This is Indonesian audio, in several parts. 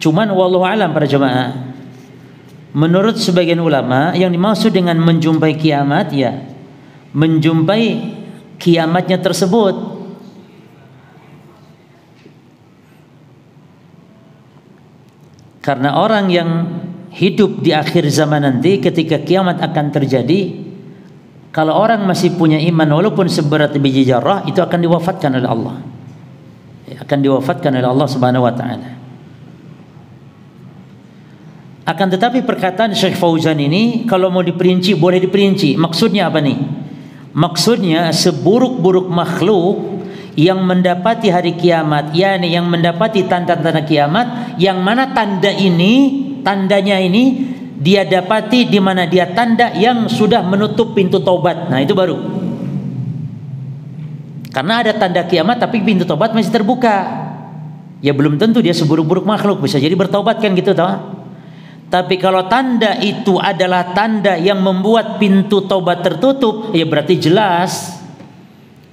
Cuman wallahu alam para jemaah, menurut sebagian ulama yang dimaksud dengan menjumpai kiamat ya menjumpai kiamatnya tersebut. Karena orang yang hidup di akhir zaman nanti ketika kiamat akan terjadi, kalau orang masih punya iman walaupun seberat biji zarrah, itu akan diwafatkan oleh Allah. Akan diwafatkan oleh Allah Subhanahu wa taala. Akan tetapi perkataan Syekh Fauzan ini kalau mau diperinci boleh diperinci. Maksudnya apa nih? Maksudnya seburuk-buruk makhluk yang mendapati hari kiamat, yakni yang mendapati tanda-tanda kiamat, yang mana tandanya ini dia dapati di mana dia tanda yang sudah menutup pintu taubat. Nah, itu baru. Karena ada tanda kiamat tapi pintu taubat masih terbuka. Ya belum tentu dia seburuk-buruk makhluk, bisa jadi bertaubat kan gitu toh. Tapi kalau tanda itu adalah tanda yang membuat pintu taubat tertutup, ya berarti jelas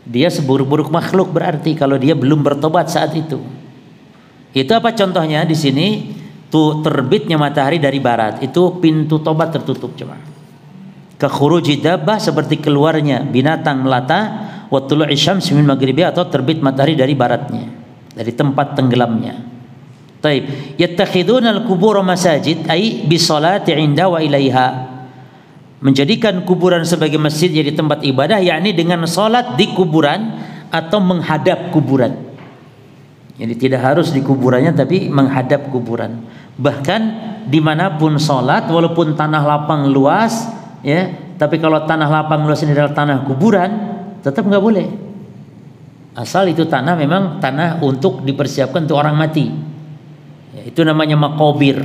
dia seburuk-buruk makhluk, berarti kalau dia belum bertobat saat itu. Itu apa contohnya di sini? Tuh terbitnya matahari dari barat, itu pintu tobat tertutup coba. Ka khuruji dabbah, seperti keluarnya binatang melata, wa tulu'i syamsi min maghribi, atau terbit matahari dari baratnya, dari tempat tenggelamnya. Taib, yattakhiduna al-qubur masajid ay bi sholati 'inda wa ilaiha. Menjadikan kuburan sebagai masjid, jadi tempat ibadah, yakni dengan salat di kuburan atau menghadap kuburan. Jadi tidak harus di kuburannya tapi menghadap kuburan. Bahkan dimanapun sholat, walaupun tanah lapang luas, ya, tapi kalau tanah lapang luas ini adalah tanah kuburan, tetap nggak boleh. Asal itu tanah memang tanah untuk dipersiapkan untuk orang mati. Ya, itu namanya maqabir.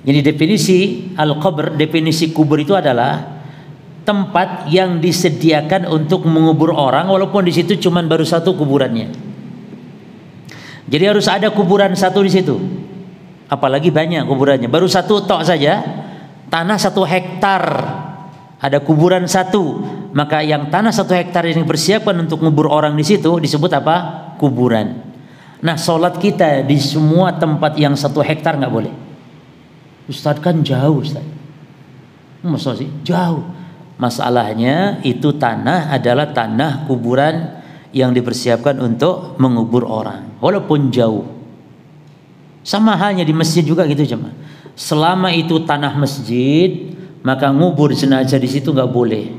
Jadi definisi al-qabr, definisi kubur itu adalah tempat yang disediakan untuk mengubur orang, walaupun di situ cuma baru satu kuburannya. Jadi harus ada kuburan satu di situ. Apalagi banyak kuburannya. Baru satu tok saja, tanah 1 hektar, ada kuburan satu. Maka yang tanah 1 hektar ini persiapkan untuk ngubur orang di situ disebut apa? Kuburan. Nah, sholat kita di semua tempat yang 1 hektar nggak boleh. Ustaz, kan jauh Ustaz. Masa sih? Jauh. Masalahnya itu tanah adalah tanah kuburan yang dipersiapkan untuk mengubur orang, walaupun jauh. Sama halnya di masjid juga gitu cuma. Selama itu tanah masjid, maka ngubur jenazah di situ nggak boleh.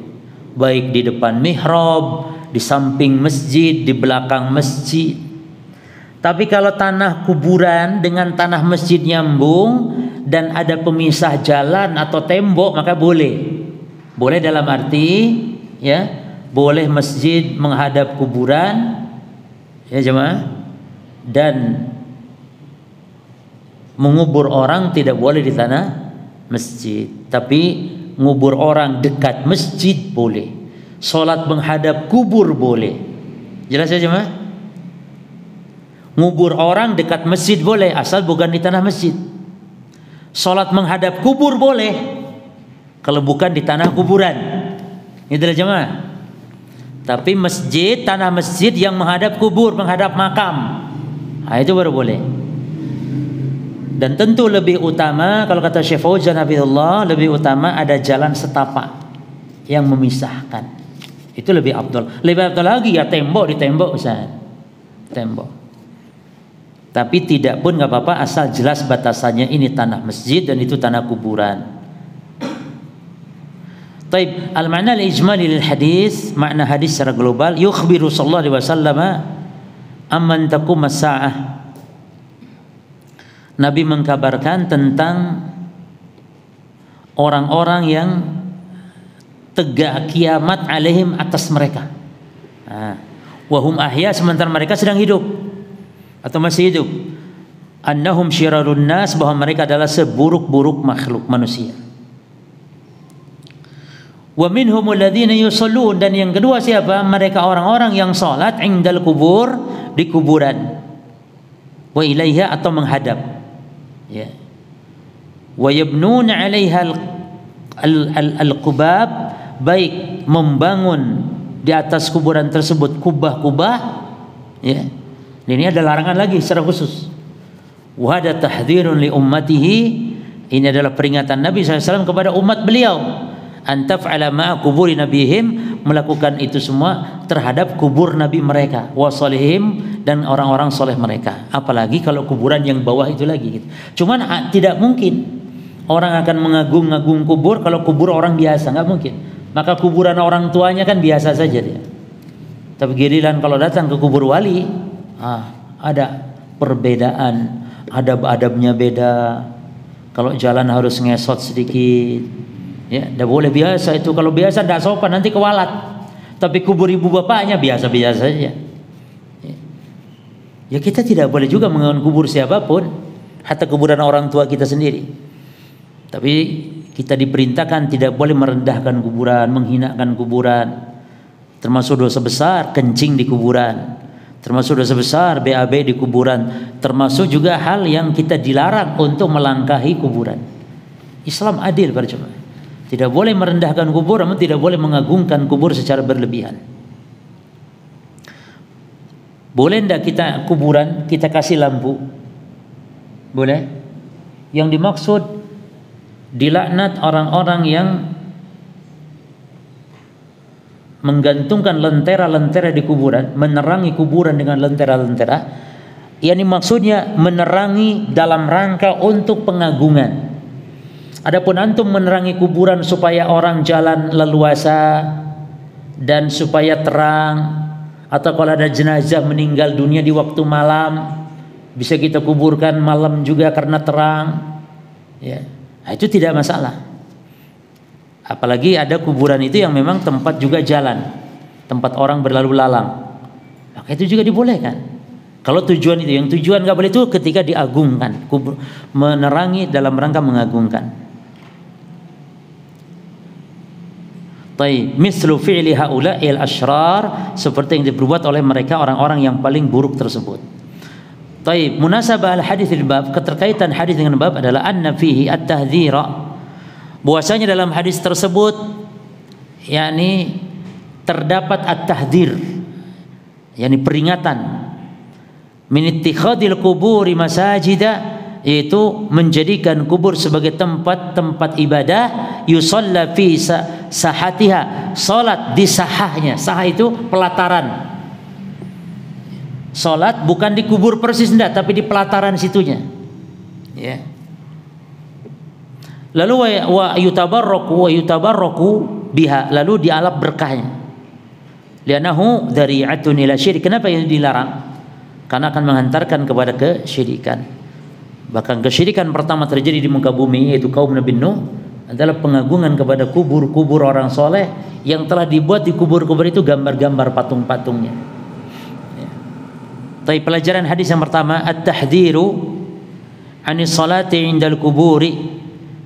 Baik di depan mihrab, di samping masjid, di belakang masjid. Tapi kalau tanah kuburan dengan tanah masjid nyambung dan ada pemisah jalan atau tembok, maka boleh. Boleh dalam arti ya, boleh masjid menghadap kuburan, ya jemaah, dan mengubur orang tidak boleh di tanah masjid. Tapi ngubur orang dekat masjid boleh. Sholat menghadap kubur boleh. Jelas ya jemaah? Ngubur orang dekat masjid boleh, asal bukan di tanah masjid. Sholat menghadap kubur boleh, kalau bukan di tanah kuburan. Itulah jemaah. Tapi masjid, tanah masjid yang menghadap kubur, menghadap makam, nah, itu baru boleh. Dan tentu lebih utama, kalau kata Syekh Fauzan hafizahullah, lebih utama ada jalan setapak yang memisahkan. Itu lebih afdal. Lebih afdal lagi ya tembok di tembok Ustaz. Tembok. Tapi tidak pun nggak apa-apa, asal jelas batasannya ini tanah masjid dan itu tanah kuburan. Taib, al-ma'na al-ijmali lil hadis, makna hadis secara global, yukhbiru sallallahu alaihi wasallam amman taqum as-sa'ah. Nabi mengkabarkan tentang orang-orang yang tegak kiamat alaihim, atas mereka. Wahum ahya, sementara mereka sedang hidup atau masih hidup. Annahum syirarun nas, bahwa mereka adalah seburuk-buruk makhluk manusia. Wa minhumul ladzina yusallun, dan yang kedua siapa? Mereka orang-orang yang salat indal kubur, di kuburan. Wa ilaiha, atau menghadap. Ya. Wa yabnuna 'alaiha al-qubab, baik membangun di atas kuburan tersebut kubah-kubah, ya. Ini ada larangan lagi secara khusus. Wa hada tahdhirun li ummatihi, ini adalah peringatan Nabi SAW kepada umat beliau, an taf'ala ma'a kuburi nabihim, melakukan itu semua terhadap kubur nabi mereka, wa salihim, dan orang-orang soleh mereka. Apalagi kalau kuburan yang bawah itu lagi gitu. Cuman tidak mungkin orang akan mengagung-agung kubur kalau kubur orang biasa, nggak mungkin. Maka kuburan orang tuanya kan biasa saja dia. Tapi giliran kalau datang ke kubur wali, ada perbedaan, adab-adabnya beda. Kalau jalan harus ngesot sedikit, ya, tidak boleh biasa itu. Kalau biasa tidak sopan, nanti kewalat. Tapi kubur ibu bapaknya biasa-biasa saja. Ya kita tidak boleh juga mengagung kubur siapapun, hatta kuburan orang tua kita sendiri. Tapi kita diperintahkan tidak boleh merendahkan kuburan, menghinakan kuburan. Termasuk dosa besar kencing di kuburan, termasuk dosa besar BAB di kuburan, termasuk juga hal yang kita dilarang untuk melangkahi kuburan. Islam adil para jemaah. Tidak boleh merendahkan kubur, namun tidak boleh mengagungkan kubur secara berlebihan. Boleh enggak kita kuburan kita kasih lampu? Boleh. Yang dimaksud dilaknat orang-orang yang menggantungkan lentera-lentera di kuburan, menerangi kuburan dengan lentera-lentera. Yani maksudnya menerangi dalam rangka untuk pengagungan. Adapun antum menerangi kuburan supaya orang jalan leluasa dan supaya terang, atau kalau ada jenazah meninggal dunia di waktu malam bisa kita kuburkan malam juga karena terang, ya. Nah, itu tidak masalah. Apalagi ada kuburan itu yang memang tempat juga jalan, tempat orang berlalu lalang, maka itu juga dibolehkan. Kalau tujuan itu, yang tujuan nggak boleh itu ketika diagungkan, menerangi dalam rangka mengagungkan. Taib, mislu fi'li haula'il asyrar, seperti yang diperbuat oleh mereka orang-orang yang paling buruk tersebut. Taib, munasabah al-hadits al-bab, keterkaitan hadis dengan bab adalah anna fihi at-tahdhira, bahwasanya dalam hadis tersebut yakni terdapat at-tahdhir, yakni peringatan min ittikhadil quburi masajida, yaitu menjadikan kubur sebagai tempat-tempat ibadah, yusalla fi sahatiha, salat di sahahnya. Sahah itu pelataran. Salat bukan di kubur persis enggak, tapi di pelataran situnya. Ya. Lalu wa yutabarraku biha, lalu dialap berkahnya. Lianahu dzari'atun ila syirik. Kenapa yang dilarang? Karena akan menghantarkan kepada kesyirikan. Bahkan kesyirikan pertama terjadi di muka bumi, yaitu kaum Nabi Nuh, adalah pengagungan kepada kubur-kubur orang soleh yang telah dibuat di kubur-kubur itu gambar-gambar patung-patungnya. Ya. Tapi pelajaran hadis yang pertama, at-tahdhiru anis salati indal kuburi,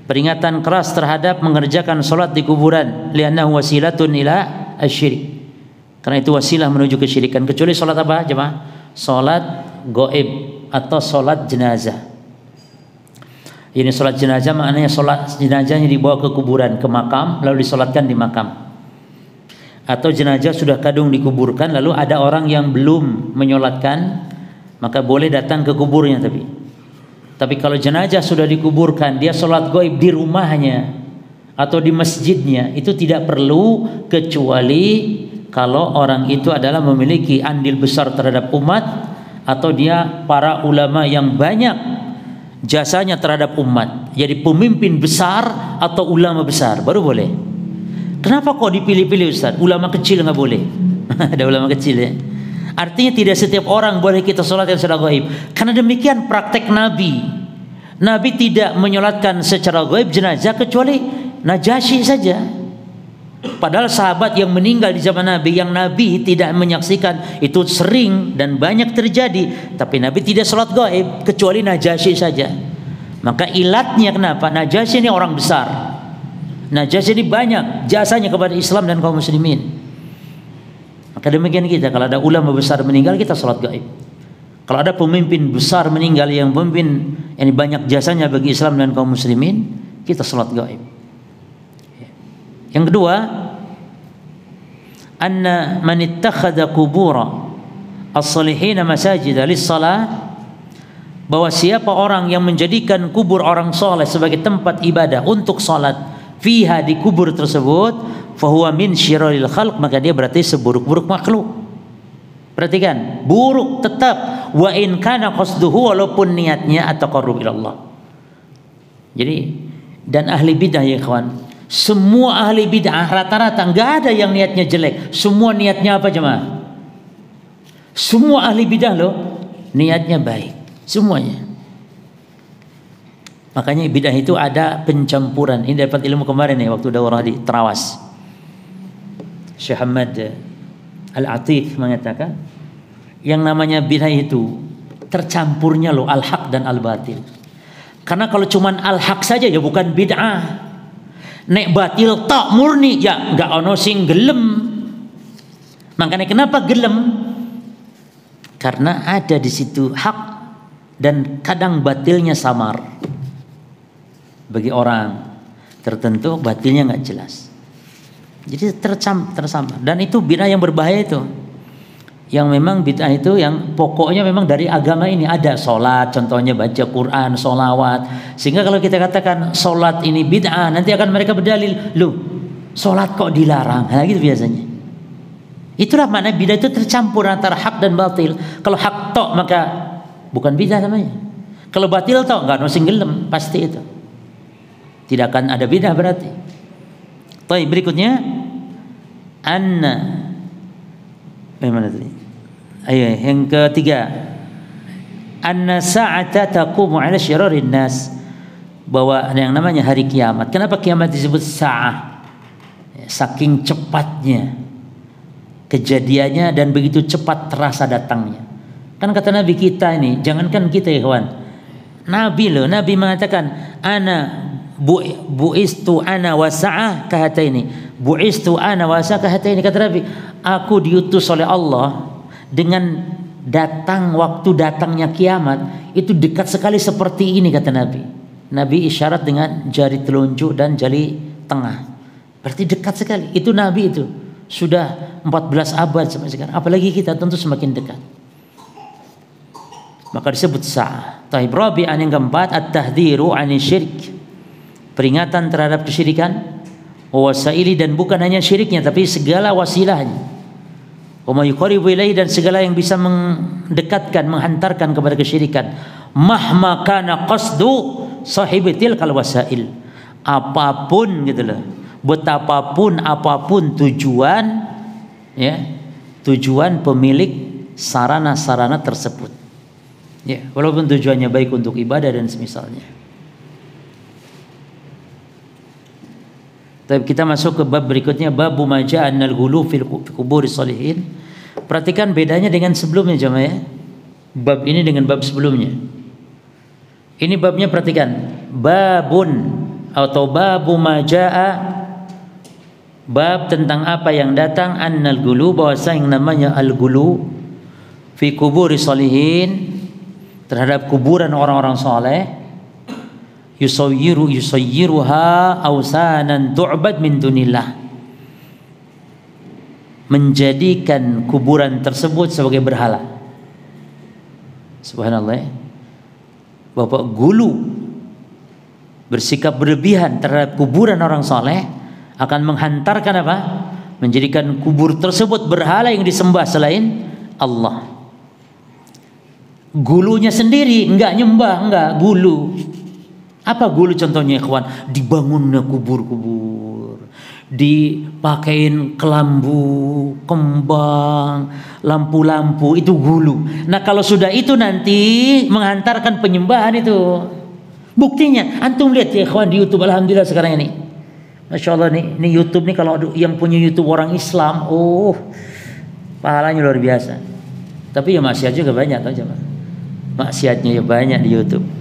peringatan keras terhadap mengerjakan salat di kuburan, li'annahu wasilatun ila asyirik, karena itu wasilah menuju kesyirikan. Kecuali salat apa jemaah? Salat gaib atau salat jenazah. Ini salat jenazah maknanya salat jenazahnya dibawa ke kuburan, ke makam, lalu disolatkan di makam. Atau jenazah sudah kadung dikuburkan, lalu ada orang yang belum menyolatkan, maka boleh datang ke kuburnya. Tapi kalau jenazah sudah dikuburkan, dia salat gaib di rumahnya atau di masjidnya, itu tidak perlu, kecuali kalau orang itu adalah memiliki andil besar terhadap umat, atau dia para ulama yang banyak jasanya terhadap umat, jadi pemimpin besar atau ulama besar, baru boleh. Kenapa kok dipilih-pilih Ustaz? Ulama kecil nggak boleh? Ada ulama kecil ya. Artinya tidak setiap orang boleh kita sholat yang secara gaib. Karena demikian praktek Nabi. Nabi tidak menyolatkan secara gaib jenazah kecuali Najasyi saja. Padahal sahabat yang meninggal di zaman Nabi, yang Nabi tidak menyaksikan, itu sering dan banyak terjadi. Tapi Nabi tidak sholat gaib kecuali Najasyi saja. Maka ilatnya kenapa? Najasyi ini orang besar. Najasyi ini banyak jasanya kepada Islam dan kaum muslimin. Maka demikian kita, kalau ada ulama besar meninggal, kita sholat gaib. Kalau ada pemimpin besar meninggal yang pemimpin yang banyak jasanya bagi Islam dan kaum muslimin, kita sholat gaib. Yang kedua, anna man ittakhadha qubura as-salihin masajida lis-shalah, bahwa siapa orang yang menjadikan kubur orang soleh sebagai tempat ibadah untuk salat fiha, di kubur tersebut, fahuwa min syiraril khalq, maka dia berarti seburuk-buruk makhluk. Perhatikan, buruk tetap, wa in kana qasduhu, walaupun niatnya at-taqarrub ila Allah. Jadi, dan ahli bidah ya kawan, semua ahli bidah rata-rata enggak ada yang niatnya jelek, semua niatnya apa jemaah? Semua ahli bidah loh niatnya baik, semuanya. Makanya bidah itu ada pencampuran. Ini dapat ilmu kemarin ya waktu daurah di Terawas. Syekh Ahmad Al-Atiq mengatakan yang namanya bidah itu tercampurnya loh al-haq dan al-batil. Karena kalau cuman al-haq saja ya bukan bid'ah. Nek batil tak murni ya enggak ono sing gelem. Makanya kenapa gelem? Karena ada di situ hak dan kadang batilnya samar. Bagi orang tertentu batilnya enggak jelas. Jadi tersamar, dan itu bid'ah yang berbahaya itu. Yang memang bid'ah itu yang pokoknya memang dari agama ini ada sholat, contohnya baca Quran, sholawat. Sehingga kalau kita katakan sholat ini bid'ah, nanti akan mereka berdalil, loh sholat kok dilarang? Nah gitu biasanya. Itulah makna bid'ah itu tercampur antara hak dan batil. Kalau hak tok maka bukan bid'ah namanya. Kalau batil tok nggak nosing gelem, pasti itu. Tidak akan ada bid'ah berarti. Baik, berikutnya bagaimana tadi? Ayo, yang ketiga, anna sa'ata taqumu 'ala syirarin nas, bahwa yang namanya hari kiamat. Kenapa kiamat disebut sa'ah? Saking cepatnya kejadiannya dan begitu cepat terasa datangnya. Kan kata Nabi kita ini, jangankan kita ya kawan, Nabi loh, Nabi mengatakan bu'istu ana wa sa'ah kahataini. Bu'istu ana wa sa'ah kahataini, kata Nabi, aku diutus oleh Allah dengan waktu datangnya kiamat itu dekat sekali seperti ini, kata Nabi. Nabi isyarat dengan jari telunjuk dan jari tengah. Berarti dekat sekali. Itu Nabi itu sudah 14 abad sampai sekarang. Apalagi kita tentu semakin dekat. Maka disebut sa'ah. Taib rabi'an yang keempat, at-tahdhiru 'ani syirk. Peringatan terhadap kesyirikan, wasaili, dan bukan hanya syiriknya tapi segala wasilahnya. Wa ma yuqaribu ilaihi, dan segala yang bisa mendekatkan, menghantarkan kepada kesyirikan. Mahma kana qasdu sahibi tilkal wasail. Apapun gitu loh. Betapapun apapun tujuan ya, tujuan pemilik sarana-sarana tersebut. Ya, walaupun tujuannya baik untuk ibadah dan semisalnya. Tapi kita masuk ke bab berikutnya, bab majaa annal ghulu fil quburi sholihin. Perhatikan bedanya dengan sebelumnya jemaah ya. Bab ini dengan bab sebelumnya. Ini babnya, perhatikan. Babun atau babu majaa, bab tentang apa yang datang, annal ghulu, bahwasa yang namanya al-ghulu fi quburi sholihin, terhadap kuburan orang-orang saleh. Yusayyiruha awsanan tu'bad min dunillah, menjadikan kuburan tersebut sebagai berhala. Subhanallah. Bapak gulu, bersikap berlebihan terhadap kuburan orang saleh akan menghantarkan apa? Menjadikan kubur tersebut berhala yang disembah selain Allah. Gulunya sendiri enggak nyembah, enggak, gulu. Apa gulu contohnya ikhwan? Dibangunnya kubur-kubur, dipakein kelambu, kembang, lampu-lampu, itu gulu. Nah kalau sudah itu nanti menghantarkan penyembahan itu. Buktinya antum lihat ya ikhwan di YouTube, alhamdulillah sekarang ini, masya Allah nih, ini YouTube nih, kalau yang punya YouTube orang Islam, pahalanya luar biasa. Tapi ya maksiat juga banyak aja, maksiatnya ya banyak di YouTube.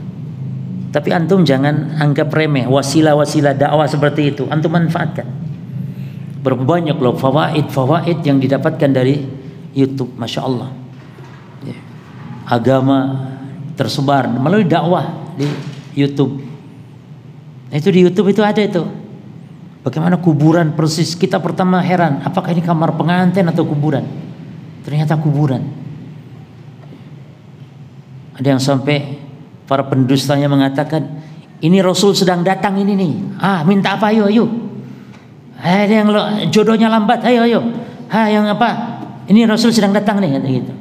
Tapi antum jangan anggap remeh wasilah-wasilah dakwah seperti itu. Antum manfaatkan. Berapa banyak loh fawaid yang didapatkan dari YouTube, masya Allah. Ya. Agama tersebar melalui dakwah di YouTube. Nah, itu di YouTube itu ada itu. Bagaimana kuburan persis. Kita pertama heran, apakah ini kamar pengantin atau kuburan? Ternyata kuburan. Ada yang sampai para pendustanya mengatakan, ini Rasul sedang datang ini nih. Minta apa? Ayo. Ada yang jodohnya lambat, ayo. Yang apa? Ini Rasul sedang datang nih, kata gitu.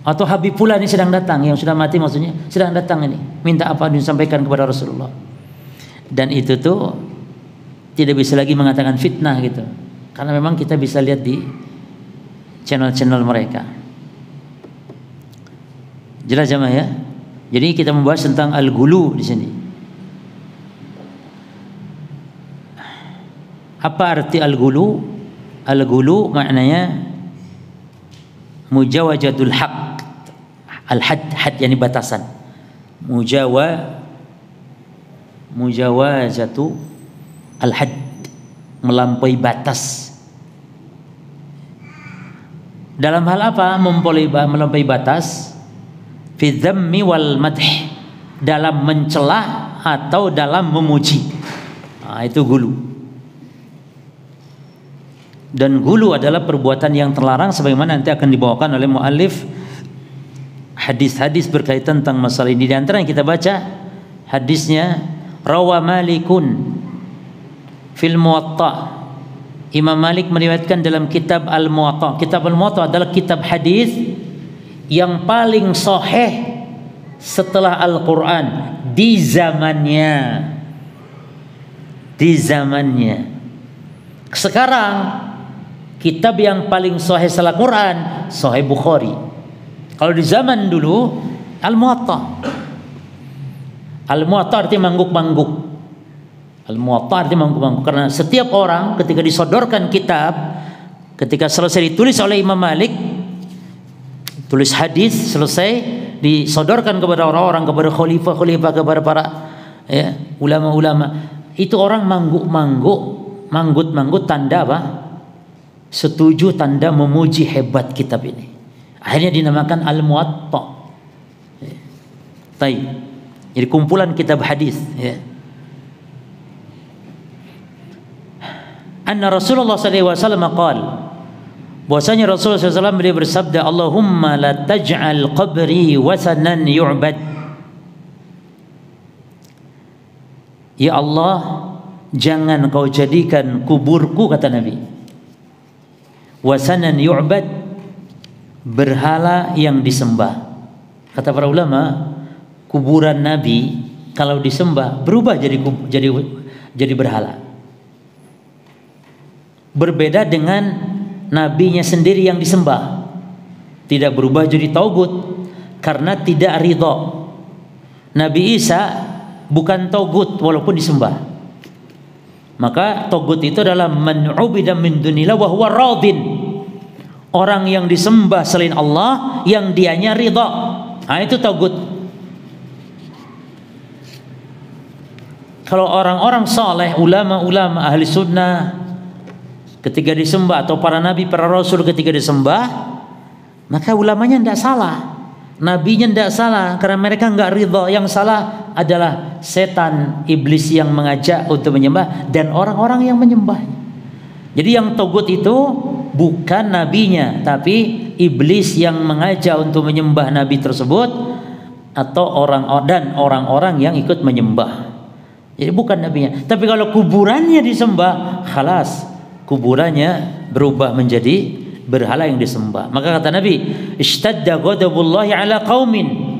Atau Habib pula ini sedang datang, yang sudah mati maksudnya, sedang datang ini. Minta apa disampaikan kepada Rasulullah. Dan itu tuh tidak bisa lagi mengatakan fitnah gitu. Karena memang kita bisa lihat di channel-channel mereka. Jelas jamaah ya? Jadi kita membahas tentang al-ghulu di sini. Apa arti al-ghulu? Al-ghulu maknanya mujawazatul haq. Al-had yani batasan. Mujawazatu al-had, melampaui batas. Dalam hal apa melampaui batas? Fi dzammi wal madh, dalam mencela atau dalam memuji. Itu gulu. Dan gulu adalah perbuatan yang terlarang sebagaimana nanti akan dibawakan oleh muallif hadis-hadis berkaitan tentang masalah ini. Di antara yang kita baca hadisnya, rawa Malikun fil Muwatta. Imam Malik meriwayatkan dalam kitab Al-Muwatta. Kitab Al-Muwatta adalah kitab hadis yang paling sahih setelah Al-Quran di zamannya. Sekarang kitab yang paling sahih setelah Quran Sahih Bukhari. Kalau di zaman dulu Al-Muwatta. Al-Muwatta artinya mangguk-mangguk. Al-Muwatta artinya mangguk-mangguk. Karena setiap orang ketika disodorkan kitab, ketika selesai ditulis oleh Imam Malik, tulis hadis selesai, disodorkan kepada orang-orang, kepada khalifah-khalifah, kepada para ulama-ulama. Itu orang manggut-manggut tanda apa? Setuju, tanda memuji hebat kitab ini. Akhirnya dinamakan Al-Muwatta. Jadi kumpulan kitab hadis. Anna Rasulullah sallallahu alaihi wasallam qala, bahwasanya Rasulullah SAW beliau bersabda, Allahumma la taj'al qabri wasanan yu'bad. Ya Allah, jangan kau jadikan kuburku, kata Nabi, wasanan yu'bad, berhala yang disembah. Kata para ulama, kuburan Nabi kalau disembah berubah jadi berhala. Berbeda dengan nabinya sendiri yang disembah, tidak berubah jadi taugut karena tidak ridha. Nabi Isa bukan taugut walaupun disembah. Maka taugut itu adalah man ubida min dunillah wa huwa radin, orang yang disembah selain Allah yang dianya ridha. Itu taugut. Kalau orang-orang saleh, ulama-ulama ahli sunnah ketika disembah, atau para nabi, para rasul ketika disembah, maka ulamanya tidak salah, nabinya tidak salah, karena mereka enggak ridha. Yang salah adalah setan, iblis yang mengajak untuk menyembah dan orang-orang yang menyembah. Jadi yang togut itu bukan nabinya, tapi iblis yang mengajak untuk menyembah nabi tersebut atau orang-orang yang ikut menyembah. Jadi bukan nabinya. Tapi kalau kuburannya disembah, khalas, kuburannya berubah menjadi berhala yang disembah. Maka kata Nabi, ishtadda ghadabullahi ala qaumin,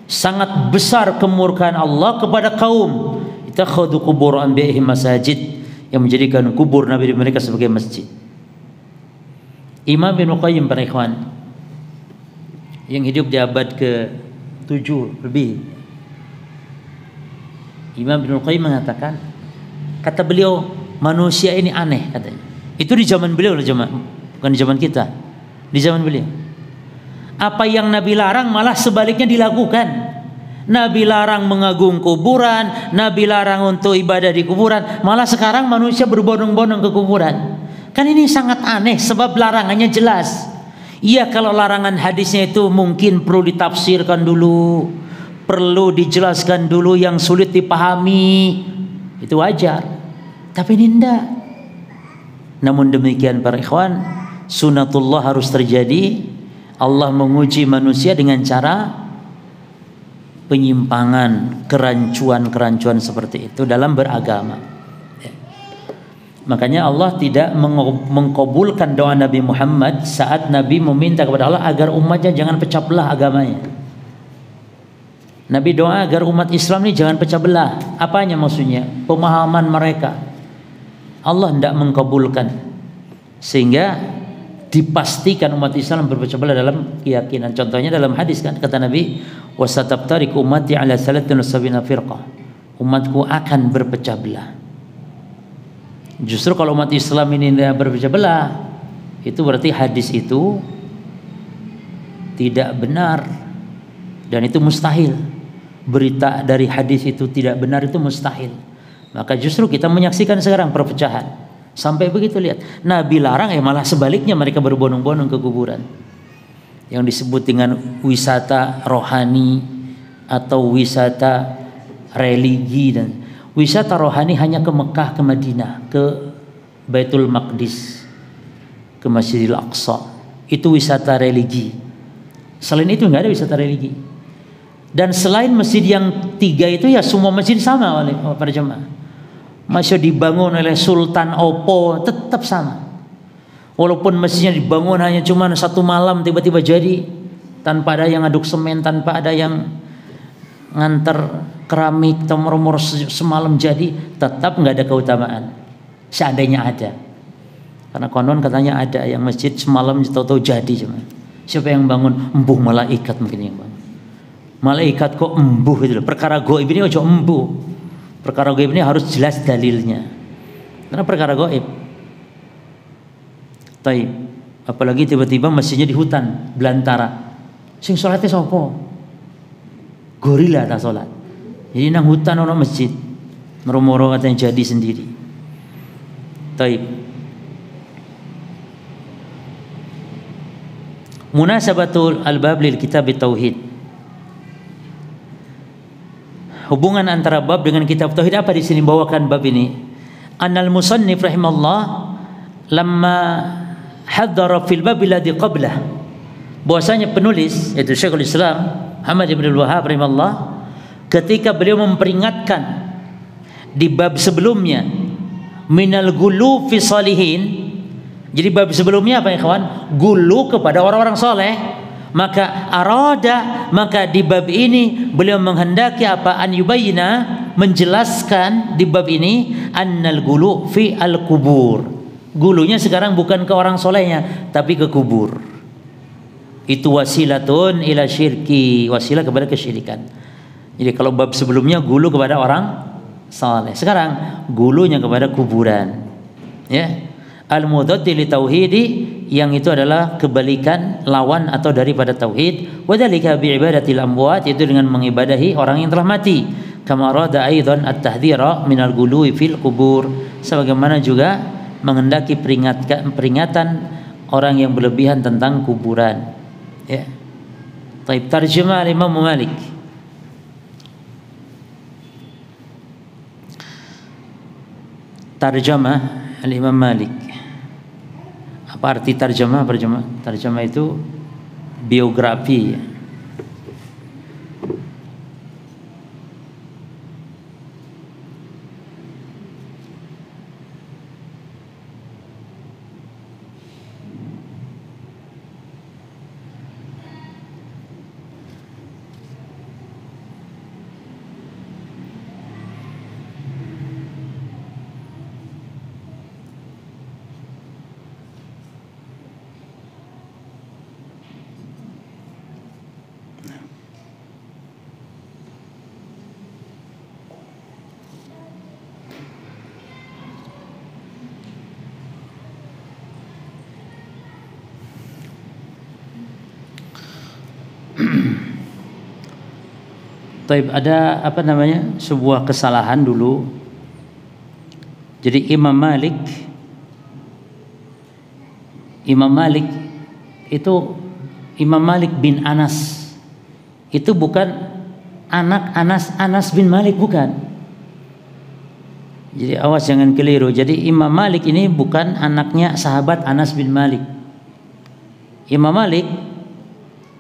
sangat besar kemurkaan Allah kepada kaum ittakhadhu qubur anbiya'ihim masajid, yang menjadikan kubur nabi mereka sebagai masjid. Imam Ibnu Qayyim, para ikhwan, yang hidup di abad ke-7 lebih, Imam Ibnu Qayyim mengatakan, kata beliau, manusia ini aneh, katanya. Itu di zaman beliau loh jemaah, bukan di zaman kita. Di zaman beliau, apa yang Nabi larang malah sebaliknya dilakukan. Nabi larang mengagung kuburan, Nabi larang untuk ibadah di kuburan, malah sekarang manusia berbondong-bondong ke kuburan. Kan ini sangat aneh, sebab larangannya jelas. Iya, kalau larangan hadisnya itu mungkin perlu ditafsirkan dulu, perlu dijelaskan dulu yang sulit dipahami, itu wajar. Tapi ini enggak. Namun demikian para ikhwan, sunatullah harus terjadi. Allah menguji manusia dengan cara penyimpangan, kerancuan-kerancuan seperti itu dalam beragama. Makanya Allah tidak mengkabulkan doa Nabi Muhammad saat Nabi meminta kepada Allah agar umatnya jangan pecah belah agamanya. Nabi doa agar umat Islam ini jangan pecah belah. Apanya maksudnya? Pemahaman mereka. Allah tidak mengkabulkan, sehingga dipastikan umat Islam berpecah belah dalam keyakinan. Contohnya dalam hadis kan, kata Nabi, "Wasataftariqu ummati ala 73 firqah." Umatku akan berpecah belah. Justru kalau umat Islam ini tidak berpecah belah, itu berarti hadis itu tidak benar dan itu mustahil. Berita dari hadis itu tidak benar itu mustahil. Maka justru kita menyaksikan sekarang perpecahan. Sampai begitu, lihat, Nabi larang, malah sebaliknya mereka berbondong-bondong ke kuburan. Yang disebut dengan wisata rohani atau wisata religi. Dan wisata rohani hanya ke Mekah, ke Madinah, ke Baitul Maqdis, ke Masjidil Aqsa. Itu wisata religi. Selain itu nggak ada wisata religi. Dan selain masjid yang 3 itu, ya semua masjid sama oleh para jemaah. Masih dibangun oleh Sultan Oppo tetap sama. Walaupun masjidnya dibangun hanya cuma 1 malam tiba-tiba jadi, tanpa ada yang aduk semen, tanpa ada yang nganter keramik atau murmur semalam jadi, tetap nggak ada keutamaan. Seandainya ada, karena konon katanya ada yang masjid semalam tahu-tahu jadi cuma. Siapa yang bangun? Embuh malaikat mungkin yang bangun. Malaikat kok embuh itu loh. Perkara gaib ini ojo embuh. Perkara gaib ini harus jelas dalilnya. Karena perkara gaib. Taib. Apalagi tiba-tiba masjidnya di hutan belantara. Sing salatnya sapa? Gorila tak salat. Jadi nang hutan ono masjid. Moro-moro katanya jadi sendiri. Taib. Munasabatul albab lil kitab tauhid. Hubungan antara bab dengan kitab tauhid apa di sini bawakan bab ini? Annal musannif rahimallah lamma hadzara fil bab alladhi qablah. Bahwasanya penulis yaitu Syekhul Islam Muhammad bin Wahab rahimallah ketika beliau memperingatkan di bab sebelumnya minal gulu fi salihin. Jadi bab sebelumnya apa ya kawan? Gulu kepada orang-orang soleh. Maka maka di bab ini beliau menghendaki apa? An yubayyina, menjelaskan di bab ini annal gulu fi al kubur. Gulunya sekarang bukan ke orang solehnya, tapi ke kubur. Itu wasilatun ila syirki, wasilah kepada kesyirikan. Jadi kalau bab sebelumnya gulu kepada orang soleh, sekarang gulunya kepada kuburan. Ya. Al-mudaddi li tauhidi, yang itu adalah kebalikan lawan atau daripada tauhid. Wa dzalika bi ibadatil amwat, itu dengan mengibadahi orang yang telah mati. Kama rada aidan at-tahdhira minal ghuluwi fil kubur, sebagaimana juga menghendaki peringatan orang yang berlebihan tentang kuburan. Ya. Taib tarjumah Imam Malik. Tarjamah Imam Malik. Apa arti tarjamah? Tarjamah itu biografi. Taib, ada apa namanya, sebuah kesalahan dulu. Jadi Imam Malik itu Imam Malik bin Anas itu bukan anak Anas bin Malik, bukan. Jadi awas jangan keliru. Jadi Imam Malik ini bukan anaknya sahabat Anas bin Malik. Imam Malik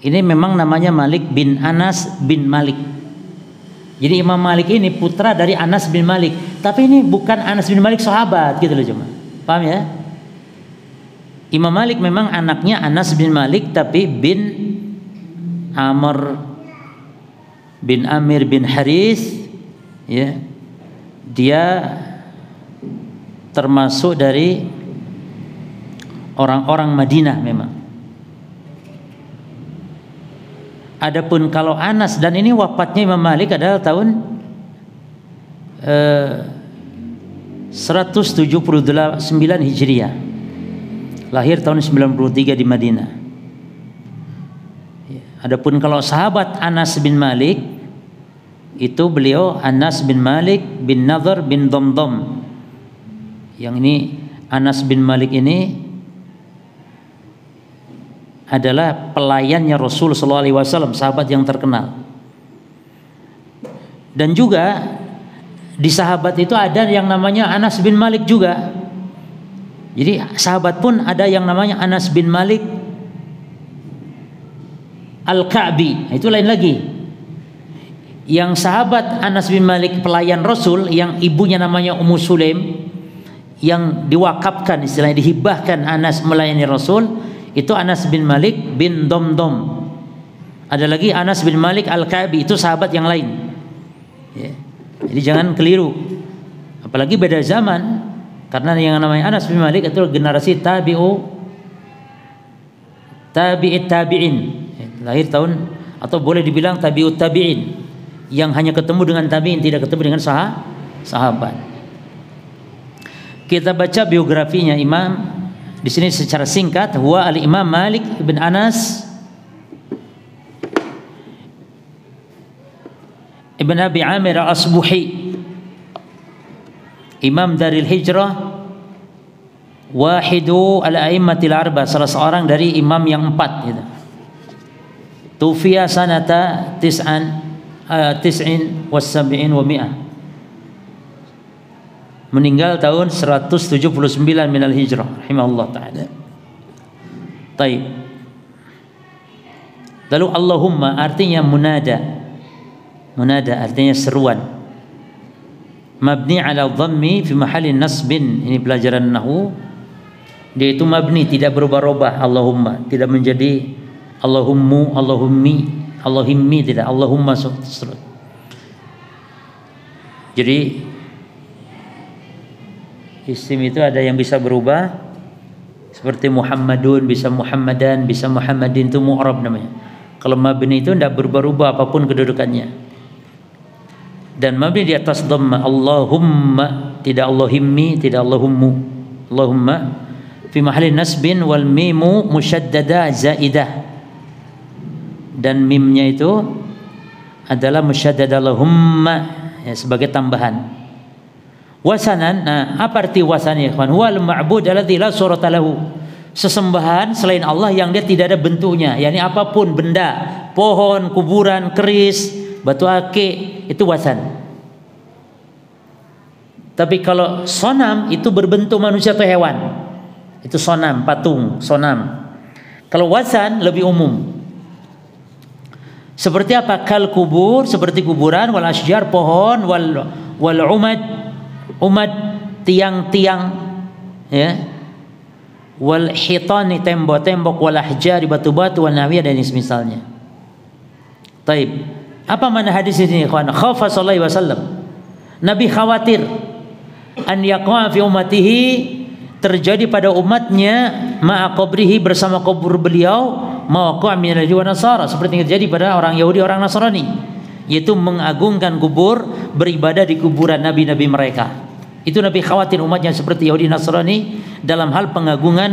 ini memang namanya Malik bin Anas bin Malik. Jadi Imam Malik ini putra dari Anas bin Malik, tapi ini bukan Anas bin Malik sahabat gitu loh cuma. Paham ya? Imam Malik memang anaknya Anas bin Malik tapi bin Amir bin Haris, ya. Dia termasuk dari orang-orang Madinah memang. Adapun kalau Anas, dan ini wafatnya Imam Malik adalah tahun 179 Hijriah. Lahir tahun 93 di Madinah. Adapun kalau sahabat Anas bin Malik, itu beliau Anas bin Malik bin Nadhr bin Damdam. Yang ini Anas bin Malik ini adalah pelayannya Rasul sallallahu alaihi wasallam, sahabat yang terkenal. Dan juga di sahabat itu ada yang namanya Anas bin Malik juga. Jadi sahabat pun ada yang namanya Anas bin Malik Al-Ka'bi, itu lain lagi. Yang sahabat Anas bin Malik pelayan Rasul, yang ibunya namanya Ummu Sulaim, yang diwakafkan, istilahnya dihibahkan Anas melayani Rasul, itu Anas bin Malik bin Damdam. Ada lagi Anas bin Malik Al-Ka'bi, itu sahabat yang lain, ya. Jadi jangan keliru, apalagi beda zaman, karena yang namanya Anas bin Malik itu generasi tabi'it tabi'in, lahir tahun, atau boleh dibilang tabi'ut tabi'in, yang hanya ketemu dengan tabi'in, tidak ketemu dengan sahabat. Kita baca biografinya Imam di sini secara singkat. Huwa al-Imam Malik bin Anas ibn Abi Amir al-Asbuhi, Imam Daril Hijrah, wahidu al-a'immatil arba, salah seorang dari imam yang 4 gitu. Tufiya sanata 79 wa mi'ah, meninggal tahun 179 minal hijrah rahimahullah ta'ala. Taib. Lalu Allahumma artinya munada. Munada artinya seruan. Mabni ala dhammi fi mahallin nasbin. Ini pelajaran nahwu. Dia itu mabni, tidak berubah-ubah. Allahumma, tidak menjadi Allahummu, Allahummi, Allahimmi, tidak. Allahumma. Jadi isim itu ada yang bisa berubah, seperti Muhammadun bisa Muhammadan, bisa Muhammadin, itu mu'rab namanya. Kalau mabni itu tidak berubah-ubah apapun kedudukannya. Dan mabni di atas dhamma, Allahumma, tidak Allahimmi, tidak Allahummu. Allahumma fi mahalli nasbin wal mimu musyaddada zaidah. Dan mimnya itu adalah musyaddada Allahumma, ya, sebagai tambahan. Wasanan, nah apa arti wasan ya kawan? Wal ma'bud alladzi la surata lahu. Sesembahan selain Allah yang dia tidak ada bentuknya, yakni apapun benda, pohon, kuburan, keris, batu akik, itu wasan. Tapi kalau sonam itu berbentuk manusia atau hewan, itu sonam, patung, sonam. Kalau wasan lebih umum. Seperti apa? Kal kubur, seperti kuburan, wal asjar, pohon, wal umad, tiang-tiang, ya, wal hitani, tembok-tembok, wal ahjari, batu-batu, wal nawiyah, dan misalnya. Taib. Apa mana hadis ini, ikhwan? Khafa sallallahu alaihi wasallam, Nabi khawatir an yaqa fi ummatihi, terjadi pada umatnya, ma'a qabrihi, bersama kubur beliau, mawaqa' min al-yahudi wa nasara, seperti yang terjadi pada orang Yahudi, orang Nasrani, yaitu mengagungkan kubur, beribadah di kuburan nabi-nabi mereka. Itu Nabi khawatir umatnya seperti Yahudi Nasrani dalam hal pengagungan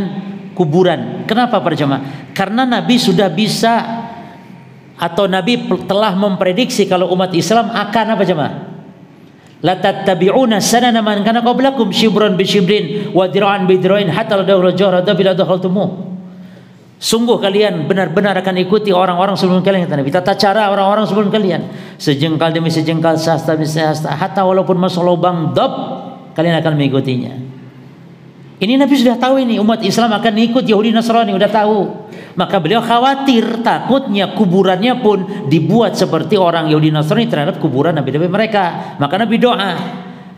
kuburan. Kenapa para jemaah? Karena Nabi sudah bisa, atau Nabi telah memprediksi kalau umat Islam akan apa jemaah? La tattabi'una sanana man kana qablakum shibran bi shibrin wa dira'an bi dira'in hatta law rajara bila dakhaltumuh. Sungguh kalian benar-benar akan ikuti orang-orang sebelum kalian, kata Nabi. Tata cara orang-orang sebelum kalian, sejengkal demi sejengkal, sehasta demi sehasta, hatta walaupun masuk lubang dab, kalian akan mengikutinya. Ini Nabi sudah tahu, ini umat Islam akan ikut Yahudi Nasrani, sudah tahu. Maka beliau khawatir, takutnya kuburannya pun dibuat seperti orang Yahudi Nasrani terhadap kuburan nabi-nabi mereka. Maka Nabi doa,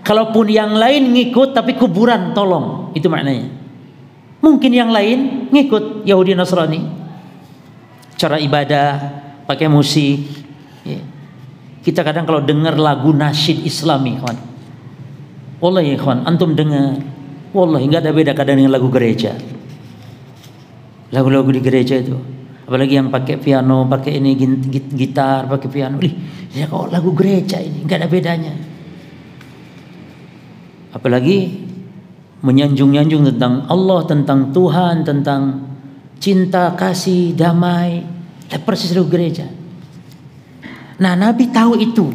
kalaupun yang lain ngikut tapi kuburan tolong. Itu maknanya. Mungkin yang lain ngikut Yahudi Nasrani, cara ibadah pakai musik. Kita kadang kalau dengar lagu nasyid Islami, kawan, wallahi kawan, antum dengar, wallahi nggak ada beda kadang dengan lagu gereja. Lagu-lagu di gereja itu, apalagi yang pakai piano, pakai ini gitar, pakai piano. Ya kok lagu gereja ini nggak ada bedanya. Apalagi menyanjung-nyanjung tentang Allah, tentang Tuhan, tentang cinta, kasih, damai. Persis lagu gereja. Nah, Nabi tahu itu.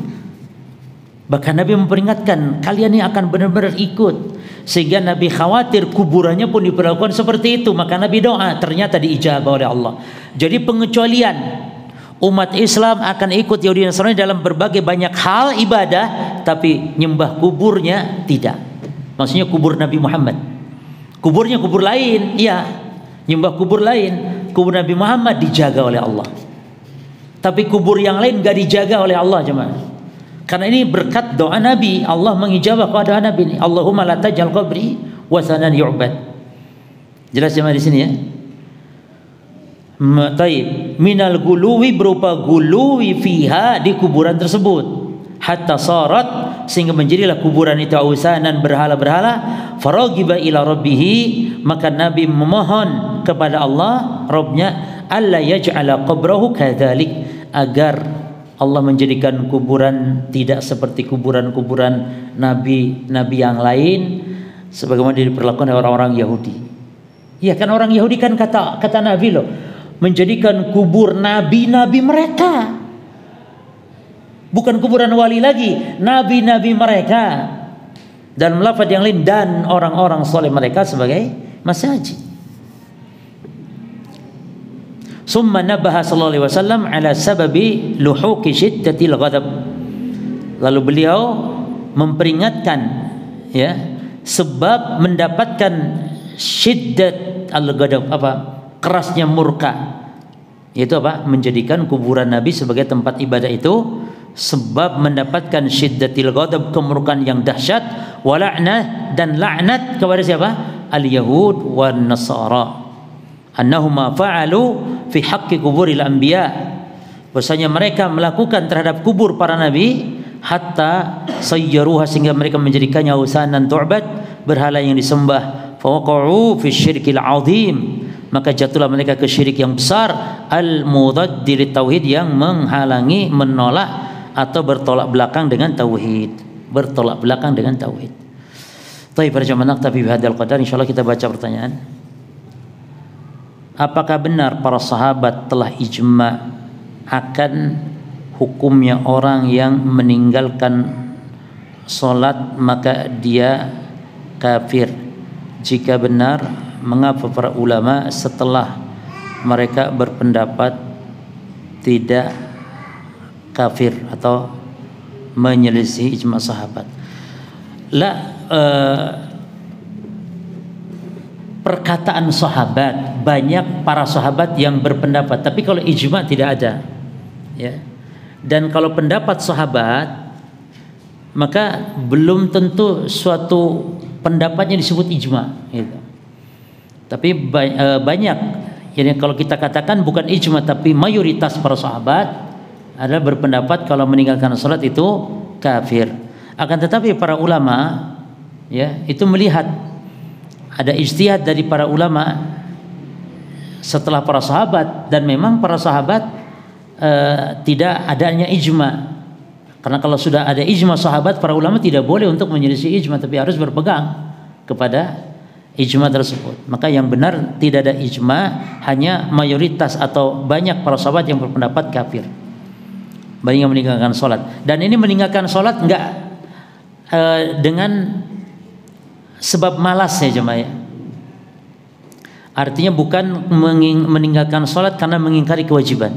Bahkan Nabi memperingatkan, kalian ini akan benar-benar ikut. Sehingga Nabi khawatir kuburannya pun diperlakukan seperti itu. Maka Nabi doa, ternyata diijabah oleh Allah. Jadi pengecualian umat Islam akan ikut Yahudi Nasrani dalam berbagai banyak hal ibadah, tapi nyembah kuburnya tidak. Maksudnya kubur Nabi Muhammad. Kuburnya kubur lain, iya. Nyembah kubur lain. Kubur Nabi Muhammad dijaga oleh Allah. Tapi kubur yang lain gak dijaga oleh Allah, jemaah. Karena ini berkat doa Nabi, Allah mengijabah doa Nabi ini. Allahumma la taj'al qabri wasanan yu'bad. Jelas jemaah di sini ya. Taib, minal guluwi berupa guluwi fiha di kuburan tersebut. Hatta sarat sehingga menjadilah kuburan itu ausanan berhala-berhala. Faragiba ila rabbih, maka Nabi memohon kepada Allah Rabbnya, alla yaj'ala qabrahu kadzalik, agar Allah menjadikan kuburan tidak seperti kuburan-kuburan nabi-nabi yang lain sebagaimana diperlakukan oleh orang-orang Yahudi. Ya kan, orang Yahudi kan kata Nabi loh, menjadikan kubur nabi-nabi mereka. Bukan kuburan wali lagi, nabi-nabi mereka. Dan lafaz yang lain, dan orang-orang soleh mereka sebagai masjid. Summa nabaha sallallahu alaihi wasallam ala sababi luhuqi syiddatil ghadab. Lalu beliau memperingatkan ya, sebab mendapatkan syiddat al-ghadab, apa? Kerasnya murka. Yaitu apa? Menjadikan kuburan Nabi sebagai tempat ibadah itu sebab mendapatkan syiddatil ghadab, kemurkaan yang dahsyat, wa la'nah, dan laknat kepada siapa? Al-yahud wan nasara. Annahuma fa'alu fi haqqi kuburil anbiya, bahwasanya mereka melakukan terhadap kubur para nabi, hatta sayyaruha, sehingga mereka menjadikannya usanan tu'bad, berhala yang disembah. Fawaqa'u fi syirkil azim, maka jatuhlah mereka ke syirik yang besar, al-mudaddir tauhid, yang menghalangi, menolak atau bertolak belakang dengan tauhid, bertolak belakang dengan tauhid. Baik, para jamaah, naktafi bihadzal qadar. Insyaallah kita baca pertanyaan. Apakah benar para sahabat telah ijma akan hukumnya orang yang meninggalkan solat maka dia kafir? Jika benar, mengapa para ulama setelah mereka berpendapat tidak kafir atau menyelisih ijma sahabat? Perkataan sahabat, banyak para sahabat yang berpendapat, tapi kalau ijma tidak ada ya. Dan kalau pendapat sahabat, maka belum tentu suatu pendapatnya disebut ijma gitu. Tapi banyak, jadi kalau kita katakan bukan ijma tapi mayoritas para sahabat adalah berpendapat kalau meninggalkan salat itu kafir. Akan tetapi para ulama ya itu melihat ada ijtihad dari para ulama setelah para sahabat, dan memang para sahabat tidak adanya ijma. Karena kalau sudah ada ijma sahabat, para ulama tidak boleh untuk menyelisih ijma, tapi harus berpegang kepada ijma tersebut. Maka yang benar tidak ada ijma, hanya mayoritas atau banyak para sahabat yang berpendapat kafir, banyak yang meninggalkan sholat. Dan ini meninggalkan sholat enggak dengan sebab malas ya jemaah ya. Artinya bukan meninggalkan sholat karena mengingkari kewajiban.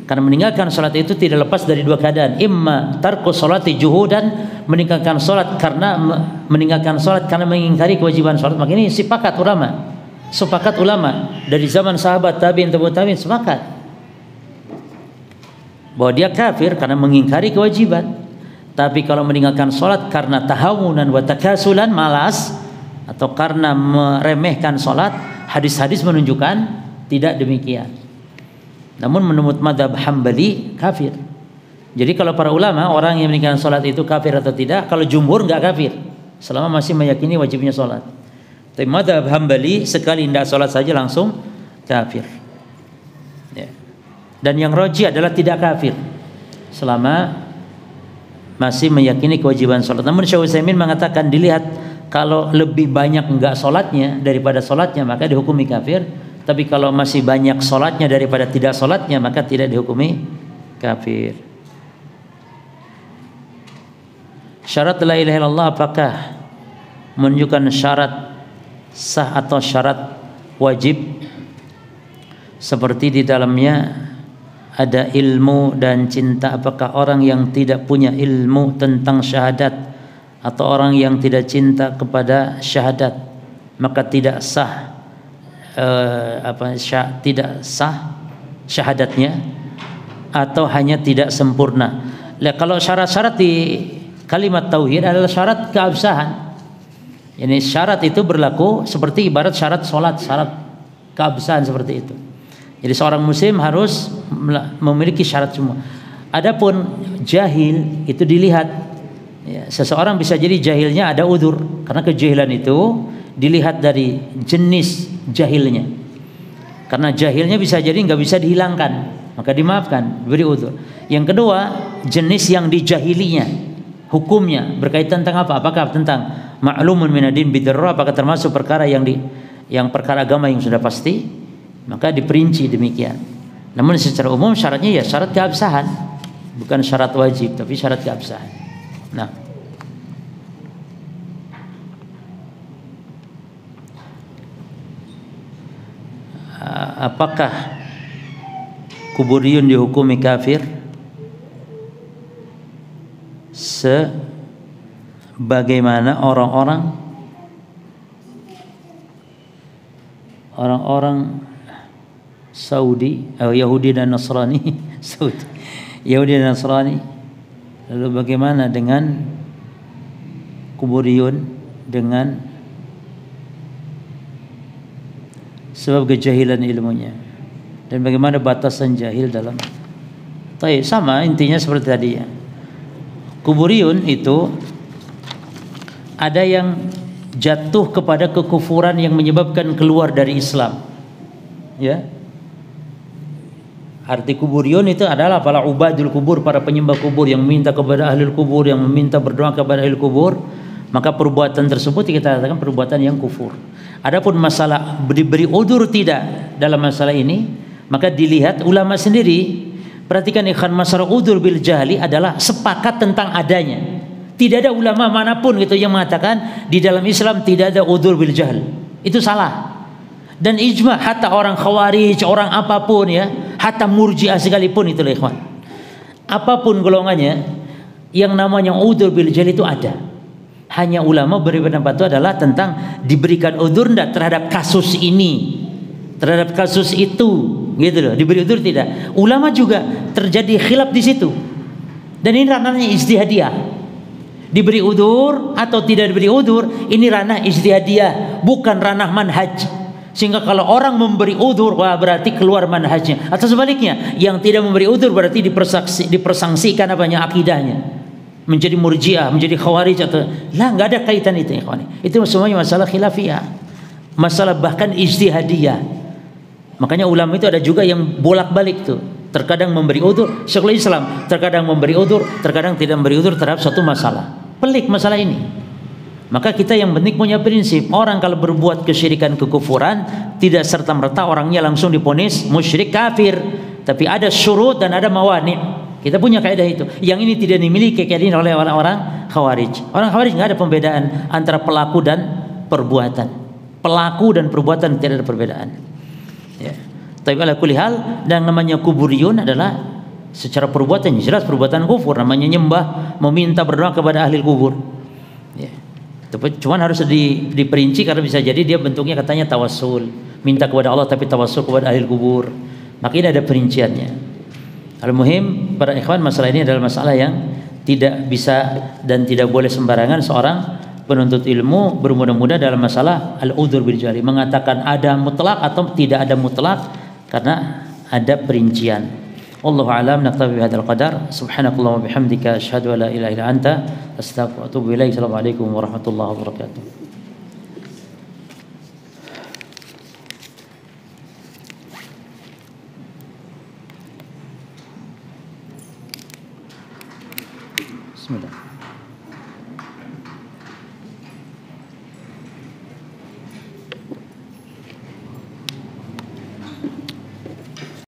Karena meninggalkan sholat itu tidak lepas dari dua keadaan. Imma tarku sholati juhudan, meninggalkan sholat karena mengingkari kewajiban sholat. Maka ini sepakat ulama. Sepakat ulama dari zaman sahabat, tabi'in, tabi'ut tabi'in, sepakat bahwa dia kafir karena mengingkari kewajiban. Tapi kalau meninggalkan sholat karena tahawunan wa takasulan, malas, atau karena meremehkan sholat, hadis-hadis menunjukkan tidak demikian. Namun menurut madhab Hambali kafir. Jadi kalau para ulama, orang yang meninggalkan sholat itu kafir atau tidak, kalau jumhur nggak kafir selama masih meyakini wajibnya sholat. Tapi madhab Hambali sekali tidak sholat saja langsung kafir ya. Dan yang rajih adalah tidak kafir selama masih meyakini kewajiban sholat. Namun Syekh Utsaimin mengatakan dilihat kalau lebih banyak enggak sholatnya daripada sholatnya maka dihukumi kafir. Tapi kalau masih banyak sholatnya daripada tidak sholatnya maka tidak dihukumi kafir. Syarat la ilaha illallah apakah menunjukkan syarat sah atau syarat wajib? Seperti di dalamnya ada ilmu dan cinta. Apakah orang yang tidak punya ilmu tentang syahadat atau orang yang tidak cinta kepada syahadat maka tidak sah tidak sah syahadatnya atau hanya tidak sempurna? Kalau syarat-syarat di kalimat tauhid adalah syarat keabsahan. Ini syarat itu berlaku seperti ibarat syarat sholat, syarat keabsahan seperti itu. Jadi seorang muslim harus memiliki syarat semua. Adapun jahil itu dilihat ya, seseorang bisa jadi jahilnya ada udzur, karena kejahilan itu dilihat dari jenis jahilnya. Karena jahilnya bisa jadi nggak bisa dihilangkan, maka dimaafkan, diberi udzur. Yang kedua, jenis yang dijahilinya, hukumnya berkaitan tentang apa? Apakah tentang ma'lumun minadin bidarrah, apakah termasuk perkara yang perkara agama yang sudah pasti? Maka diperinci demikian. Namun secara umum syaratnya ya syarat keabsahan, bukan syarat wajib tapi syarat keabsahan. Nah, apakah kuburiyun dihukumi kafir sebagaimana orang-orang Saudi, Yahudi dan Nasrani, Saudi, Yahudi dan Nasrani. Lalu bagaimana dengan kuburiyun dengan sebab kejahilan ilmunya, dan bagaimana batasan jahil dalam? Sama intinya seperti tadi ya. Kuburiyun itu ada yang jatuh kepada kekufuran yang menyebabkan keluar dari Islam. Ya. Arti kuburiyun itu adalah para ubadul kubur, para penyembah kubur yang meminta kepada ahli kubur, yang meminta berdoa kepada ahli kubur, maka perbuatan tersebut kita katakan perbuatan yang kufur. Adapun masalah diberi udzur tidak dalam masalah ini, maka dilihat ulama sendiri. Perhatikan ikhwan, masalah udzur bil jahli adalah sepakat tentang adanya. Tidak ada ulama manapun gitu yang mengatakan di dalam Islam tidak ada udzur bil jahl. Itu salah. Dan ijma hatta orang khawarij, orang apapun ya, hatta murji'ah sekalipun itu ikhwan. Apapun golongannya, yang namanya udzur bil jahl itu ada. Hanya ulama beri pendapat itu adalah tentang diberikan udzur enggak terhadap kasus ini, terhadap kasus itu, gitu loh. Diberi udzur tidak. Ulama juga terjadi khilaf di situ. Dan ini ranahnya ijtihadiyah. Diberi udzur atau tidak diberi udzur, ini ranah ijtihadiyah, bukan ranah manhaj. Sehingga kalau orang memberi udzur, wah berarti keluar manhajnya. Atau sebaliknya, yang tidak memberi udzur berarti dipersangsikan apanya, akidahnya, menjadi murji'ah, menjadi khawarij atau lah, nggak ada kaitan itu ikhwan. Itu semuanya masalah khilafiyah, masalah bahkan ijtihadiyah. Makanya ulama itu ada juga yang bolak-balik tuh. Terkadang memberi udzur, Syekhul Islam terkadang memberi udzur, terkadang tidak memberi udzur terhadap suatu masalah. Pelik masalah ini. Maka kita yang penting punya prinsip, orang kalau berbuat kesyirikan, kekufuran, tidak serta-merta orangnya langsung diponis musyrik kafir, tapi ada syurut dan ada mawani. Kita punya kaidah itu. Yang ini tidak dimiliki kaidah oleh orang-orang Khawarij. Orang Khawarij nggak ada pembedaan antara pelaku dan perbuatan. Pelaku dan perbuatan tidak ada perbedaan. Ya. Tapi ala kulli hal, dan namanya kuburiyun adalah secara perbuatan jelas perbuatan kufur, namanya nyembah, meminta berdoa kepada ahli kubur. Ya. Cuman harus diperinci karena bisa jadi dia bentuknya katanya tawassul, minta kepada Allah tapi tawassul kepada ahli kubur. Maka ini ada perinciannya. Al-muhim para ikhwan, masalah ini adalah masalah yang tidak bisa dan tidak boleh sembarangan seorang penuntut ilmu bermudah-mudah dalam masalah al-udzur bil jahli, mengatakan ada mutlak atau tidak ada mutlak karena ada perincian. Wallahu a'lam. Naktafi bihadzal qadar. Subhanakallahumma bihamdika asyhadu an la ilaha illa anta astaghfiruka wa atubu ilaik. Assalamualaikum warahmatullahi wabarakatuh. Bismillah.